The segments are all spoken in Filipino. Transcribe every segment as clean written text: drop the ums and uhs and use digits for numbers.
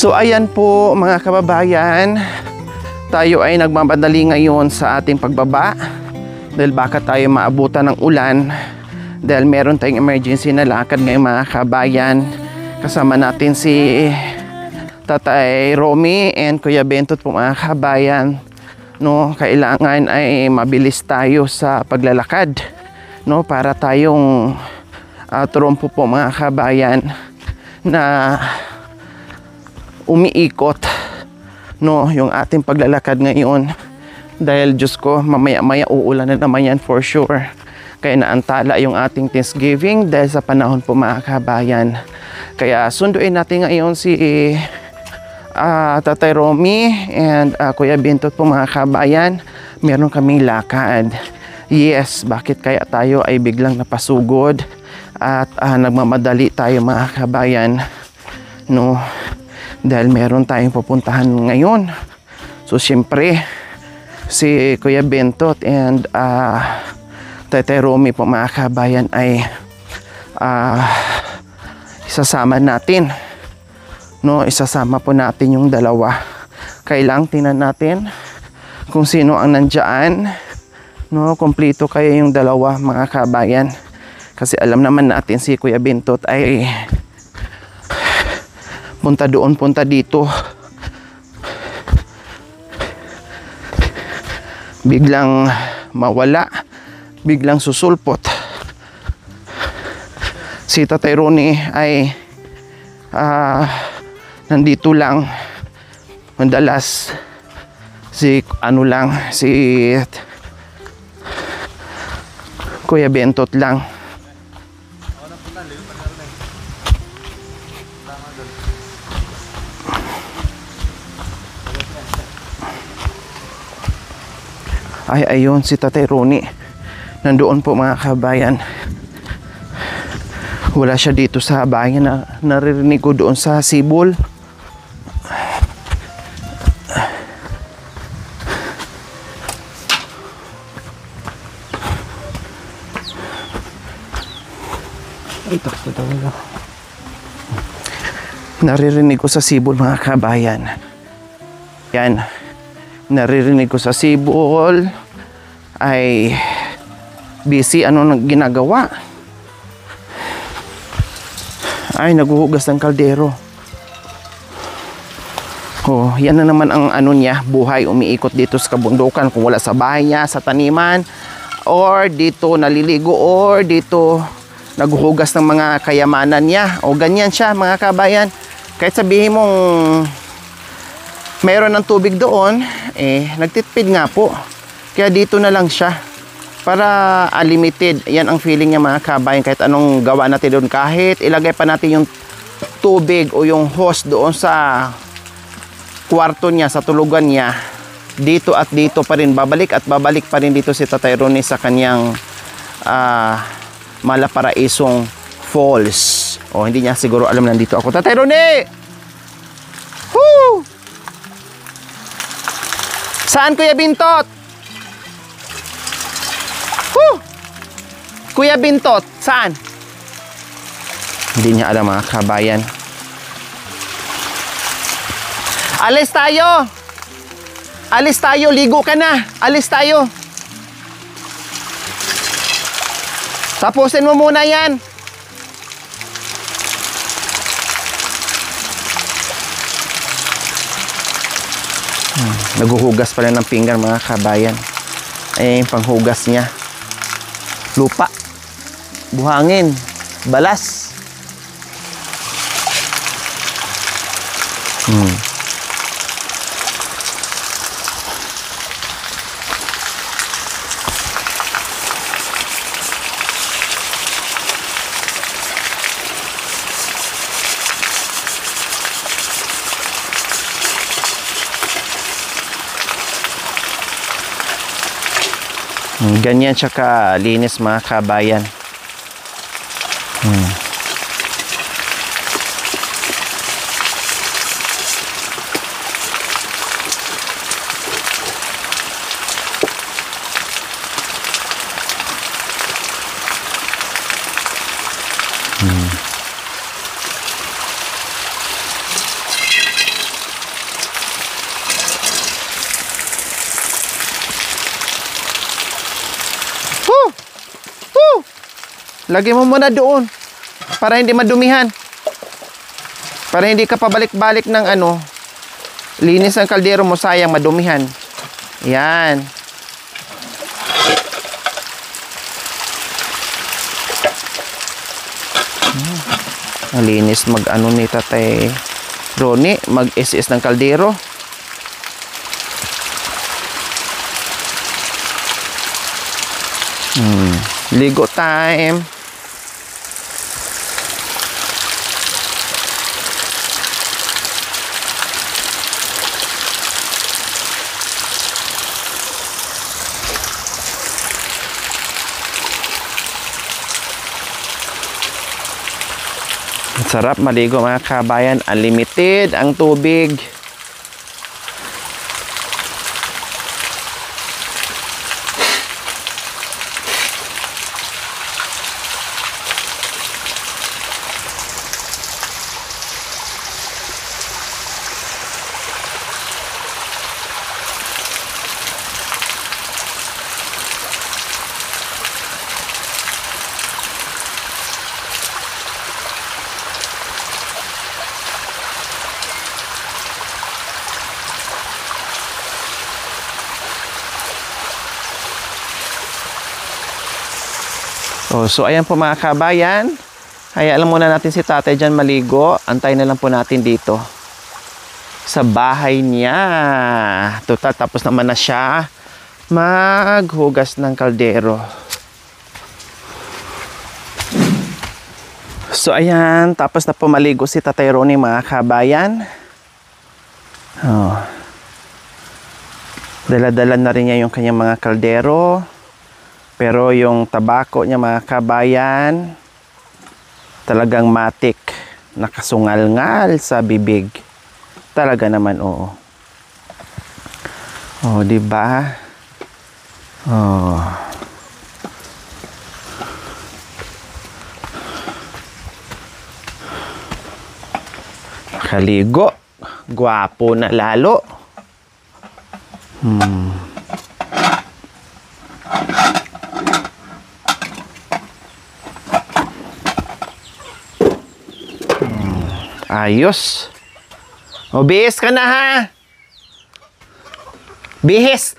So ayan po mga kababayan, tayo ay nagmamadali ngayon sa ating pagbaba dahil baka tayo maabutan ng ulan dahil meron tayong emergency na lakad ngayong mga kababayan. Kasama natin si Tatay Romy and Kuya Bentot po mga kababayan. No, kailangan ay mabilis tayo sa paglalakad, no, para tayong trumpo po mga kababayan na umiikot, no, yung ating paglalakad ngayon dahil Diyos ko mamaya-maya uulan na naman yan for sure. Kaya naantala yung ating Thanksgiving dahil sa panahon po mga kababayan. Kaya sunduin natin ngayon si Tatay Romy and Kuya Bentot po mga kabayan. Meron kaming lakad. Yes, bakit kaya tayo ay biglang napasugod at nagmamadali tayo mga kabayan, no, dahil meron tayong pupuntahan ngayon. So syempre si Kuya Bentot and Tatay Romy po mga kabayan ay isasama natin, no, isasama po natin yung dalawa. Kailang tingnan natin kung sino ang nandyan, no, kompleto kayo yung dalawa mga kabayan, kasi alam naman natin si Kuya Bentot ay punta doon, punta dito, biglang mawala, biglang susulpot. Si Tatay Romy ay nandito lang madalas, si Kuya Bentot lang. Ay ayun si Tatay Romy nandoon po mga kabayan. Wala siya dito sa bayan na naririnig ko doon sa sibol. Naririnig ko sa sibol mga kabayan. Yan, naririnig ko sa sibol ay busy, ano nang ginagawa? Ay, naghuhugas ng kaldero. Oh, yan na naman ang ano niya, buhay, umiikot dito sa kabundukan. Kung wala sa bahay niya, sa taniman, or dito naliligo, or dito naghuhugas ng mga kayamanan niya. O ganyan siya mga kabayan. Kahit sabihin mong mayroon ng tubig doon, nagtitipid nga po. Kaya dito na lang siya para unlimited. Yan ang feeling niya mga kabayan. Kahit anong gawa natin doon, kahit ilagay pa natin yung tubig o yung hose doon sa kwarto niya, sa tulugan niya, dito at dito pa rin, babalik at babalik pa rin dito si Tatay Romy sa kanyang Malaparaisong Falls. O hindi niya siguro alam nandito ako. Tatay Romy! Woo! Saan Kuya Bentot? Kuya Bentot, saan? Hindi niya alam mga kabayan. Alis tayo! Alis tayo, ligo ka na! Alis tayo! Tapusin mo muna yan! Naghuhugas pala ng pinggan mga kabayan. Ay, panghugas niya. Lupa, buhangin, balas. Ganyan siya kalinis mga kabayan. Lagay mo muna doon. Para hindi madumihan. Para hindi ka pabalik-balik ng ano. Linis ang kaldero mo, sayang madumihan. Yan. Malinis mag-ano ni Tatay Ronnie, mag-SS ng kaldero. Ligo time. Sarap maligo mga kabayan. Unlimited ang tubig. So ayan po mga kabayan. Hayaan muna natin si tatay dyan maligo. Antayin na lang po natin dito sa bahay niya. Total tapos naman na siya maghugas ng kaldero. So ayan, tapos na po maligo si Tatay Ronnie mga kabayan. Dala-dala na rin niya yung kanyang mga kaldero. Pero yung tabako niya mga kabayan, talagang matik, nakasungal-ngal sa bibig. Talaga naman, oo. Oh, di ba? Oh. Nakaligo. Gwapo na lalo. Ayos. O, bihis ka na ha. Bihis.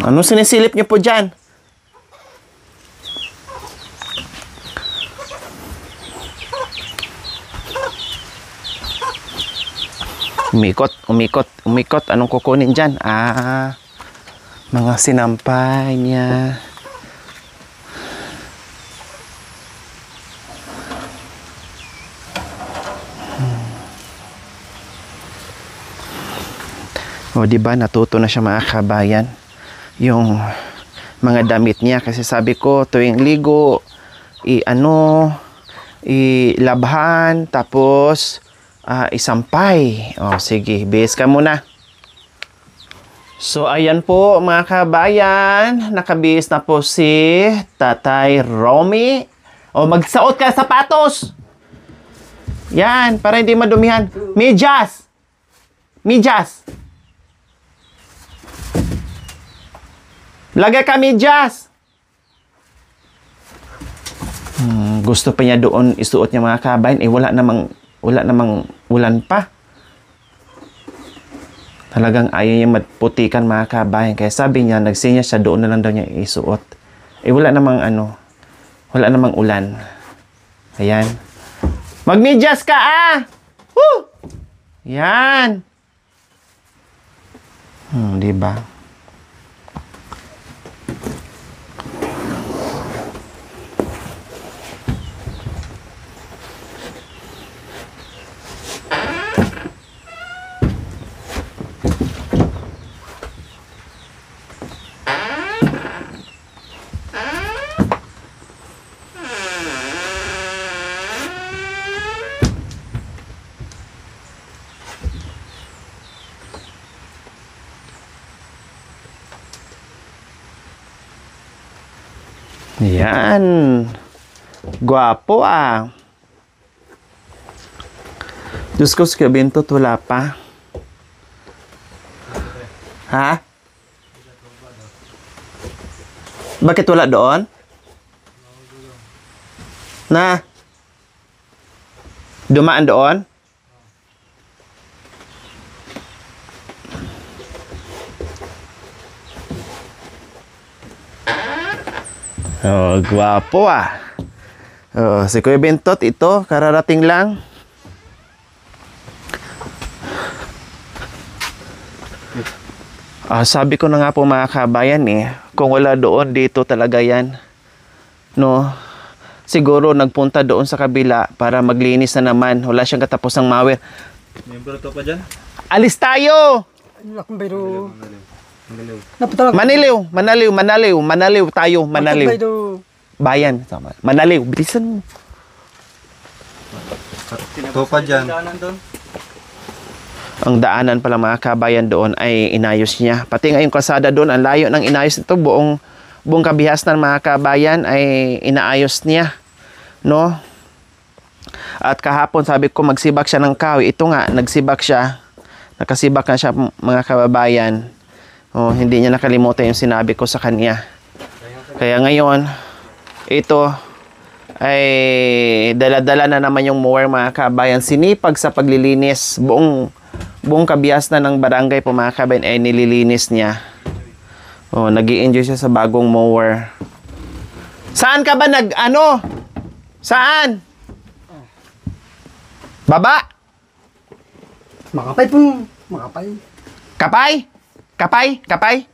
Ano sinisilip niyo po dyan? Umikot. Anong kukunin dyan? Mga sinampay niya. O, diba, natuto na siya mga kabayan. Yung mga damit niya. Kasi sabi ko, tuwing ligo, ilabhan, tapos, isampay. O, sige, bihis ka muna. So, ayan po mga kabayan. Nakabihis na po si Tatay Ronnie. O, magsuot ka sapatos. Yan, para hindi madumihan. Medyas. Lagay ka medyas. Gusto pa niya doon isuot niya mga kabayan. Wala namang ulan pa. Talagang ayaw niya magputikan mga kabayan. Kaya sabi niya, nagsinya siya doon na lang daw niya isuot. Wala namang ulan. Ayan. Magmedyas ka Woo! Yan. Diba? Yan. Gwapo Diyos ko, si Kabintot, wala pa. Ha? Bakit wala doon? Na? Dumaan doon? Oh, gwapo ah. Oh, si Kuya Bentot, ito, kararating lang. Sabi ko na nga po mga kabayan kung wala doon, dito talaga yan. No? Siguro nagpunta doon sa kabila para maglinis na naman. Wala siyang katapusang mawir. Membro to pa dyan? Alis tayo! Manaliw tayo, Manaliw. Bayan, tama. Manaliw, bilisan mo. To pa dyan. Ang daanan pala mga kabayan doon ay inayos niya. Pati ngayong kalsada doon, ang layo ng inayos nito. Buong kabihasnan mga kabayan ay inaayos niya. No? At kahapon sabi ko magsibak siya ng kahoy. Ito nga, nagsibak siya. Nakasibak na siya mga kababayan. Oh, hindi niya nakalimutan yung sinabi ko sa kanya. Kaya ngayon, ito ay dala-dala na naman yung mower mga kabayan. Sinipag sa paglilinis. Buong kabihasnan ng barangay po mga kabayan ay nililinis niya. Oh, nag-i-enjoy siya sa bagong mower. Saan ka ba Saan? Baba? Makapay po. Makapay. Kapay? Kapay?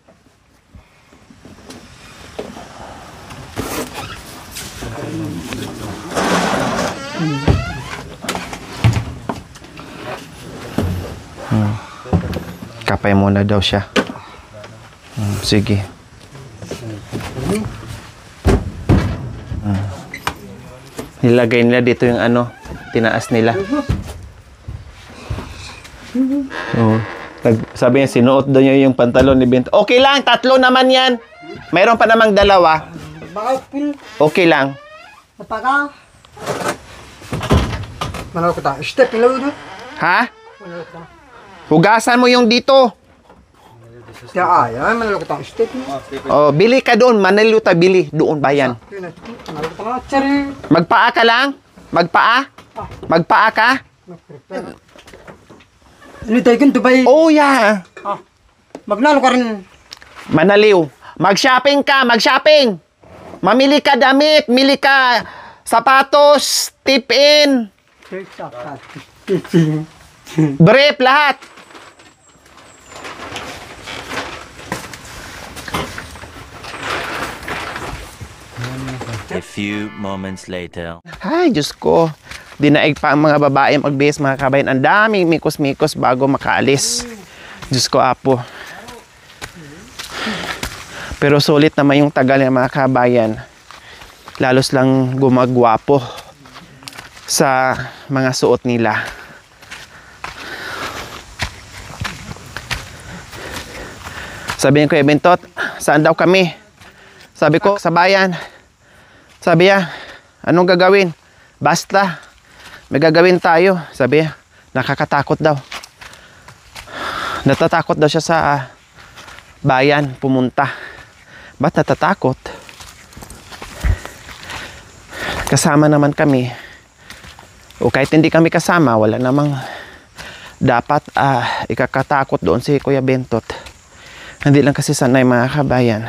Kapay muna daw siya. Sige. Nilagay nila dito yung tinaas nila. Sabi niya, sinuot daw niya yung pantalon ni Bento. Okay lang, 3 naman yan. Mayroon pa namang 2. Okay lang. Napaka. Manalo ko ta. Step ilaw na. Ha? Hugasan mo yung dito. Ayan, manalo ko ta. Step. Oh, bili ka doon. Manalo ta, bili. Doon, bayan. Manalo ko ta. Tsari. Magpaa ka lang? Magpaa ka? Ano tayo ganito ba? Oh, yeah. Magnalo ka rin. Manaliw. Mag-shopping ka, mag-shopping. Mamili ka damit, mili ka sapatos, tip-in, brief, lahat. A few moments later. Ay, Diyos ko. Dinaig pa ang mga babae magbihis mga kabayan. Ang daming mikos-mikos bago makaalis. Diyos ko, Apo. Pero sulit naman yung tagal ng mga kabayan. Lalos lang gumagwapo sa mga suot nila. Sabi ko, Bentot, saan daw kami? Sabi ko, sa bayan. Sabi niya, anong gagawin? Basta, may gagawin tayo. Sabi niya, nakakatakot daw. Natatakot daw siya sa bayan, pumunta. Ba't natatakot? Kasama naman kami. O kahit hindi kami kasama, wala namang dapat ikakatakot doon si Kuya Bentot. Hindi lang kasi sanay mga kabayan.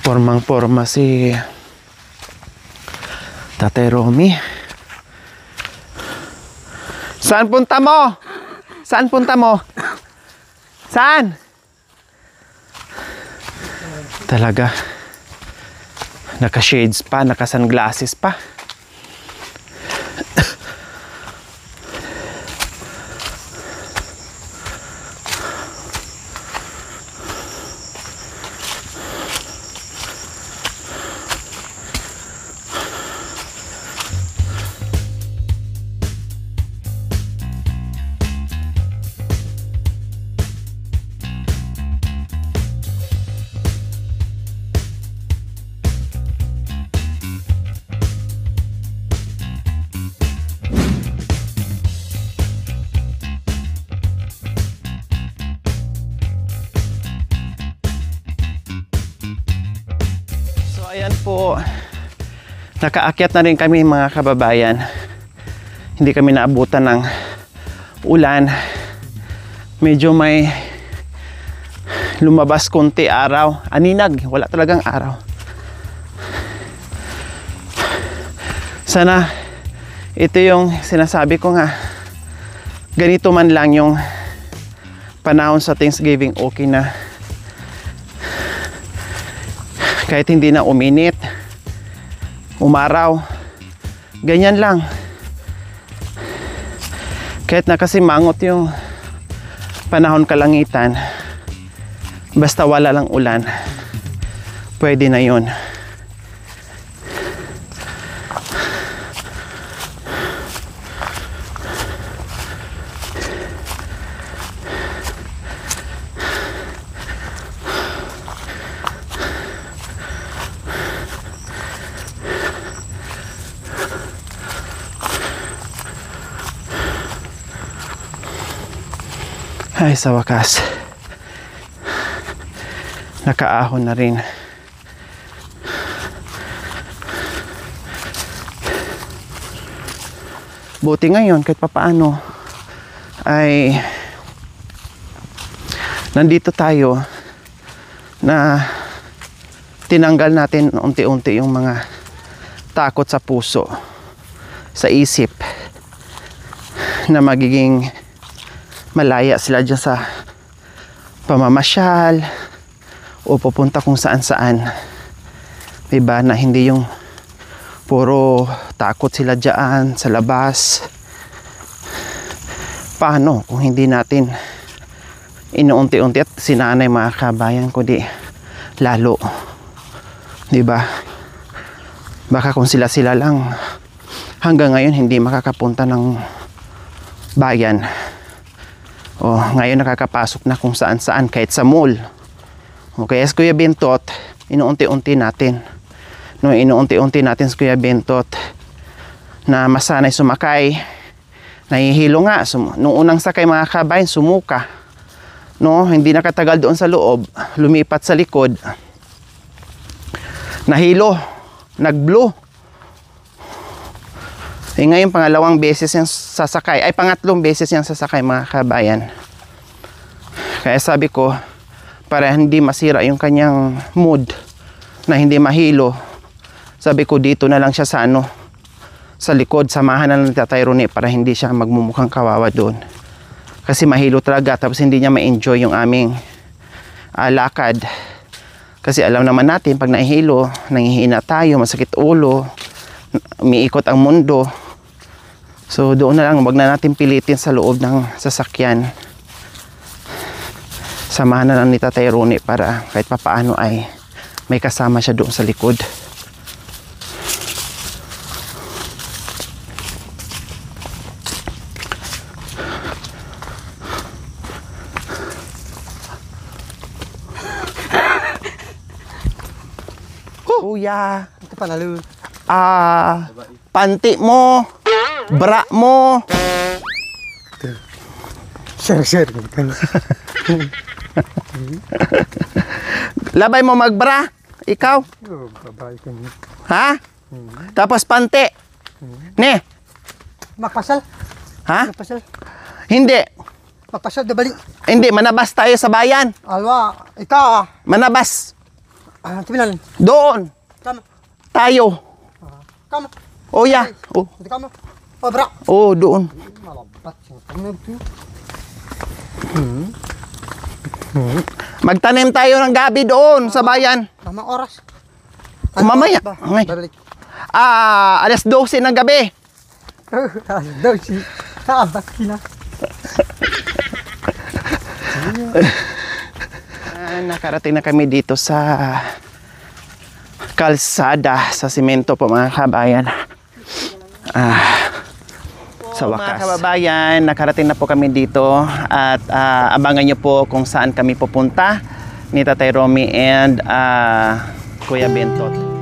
Formang-forma si Tatay Romy. Saan punta mo? Saan punta mo? Saan? Talaga. Naka-shades pa, naka-sunglasses pa. Nakaakyat na rin kami mga kababayan. Hindi kami naabutan ng ulan. Medyo may lumabas konti araw. Aninag, wala talagang araw. Sana ito yung sinasabi ko nga, ganito man lang yung panahon sa Thanksgiving, okay na. Kahit hindi na uminit, umaraw, ganyan lang. Kahit nakasimangot yung panahon kalangitan, basta wala lang ulan, pwede na yun. Ay, sa wakas, nakaahon na rin. Buti ngayon kahit papaano ay nandito tayo na tinanggal natin unti-unti yung mga takot sa puso, sa isip, na magiging malaya sila dyan sa pamamasyal o pupunta kung saan-saan. Diba? Na hindi yung puro takot sila dyan sa labas. Paano kung hindi natin inuunti-unti at sinanay mga kabayan ko, di lalo. Diba? Baka kung sila-sila lang hanggang ngayon hindi makakapunta ng bayan. O ngayon nakakapasok na kung saan-saan, kahit sa mall. Okay, as Kuya Bentot, inuunti-unti natin. No, inuunti-unti natin sa Kuya Bentot na masanay sumakay. Nahihilo nga. Nung unang sakay mga kabayan, sumuka. No, hindi nakatagal doon sa loob. Lumipat sa likod. Nahilo. Nag-blow. Eh ngayon pangalawang beses yung sasakay, ay pangatlong beses yung sasakay mga kabayan. Kaya sabi ko, para hindi masira yung kanyang mood, na hindi mahilo, sabi ko dito na lang siya sa sa likod, samahan na lang ni Tatay Ronnie para hindi siya magmumukhang kawawa doon. Kasi mahilo talaga, tapos hindi niya ma-enjoy yung aming lakad. Kasi alam naman natin, pag nahihilo, nanghihina tayo, masakit ulo, umiikot ang mundo. So doon na lang, wag na natin pilitin sa loob ng sasakyan. Samahan na lang ni Tatay Ronnie para kahit papaano ay may kasama siya doon sa likod. Kuya, Ito pa nalo. panty mo, bra mo. Share. Labay mo magbra, ikaw. Oh, babae ko niya. Ha? Tapos panty. Ne? Magpasal. Ha? Magpasal. Hindi. Magpasal, dabali. Hindi, manabas tayo sa bayan. Alwa, ikaw Manabas. Tibilan. Doon. Kama. Tayo. Kama. O ya. Oh, Hindi kama. Oh, bra. oh, doon. Malabat siya. Kama ito. Magtanim tayo ng gabi doon sa bayan. Tamang oras. Mamaya. Ba? Ngay. Babalik. Alas 12 ng gabi. Daw si. Taabak kina. Nakarating na kami dito sa kalsada sa simento po mga kabayan. Sa wakas. Mga kababayan, nakarating na po kami dito at abangan nyo po kung saan kami pupunta ni Tatay Romy and Kuya Bentot.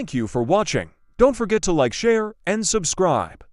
Thank you for watching. Don't forget to like, share, and subscribe.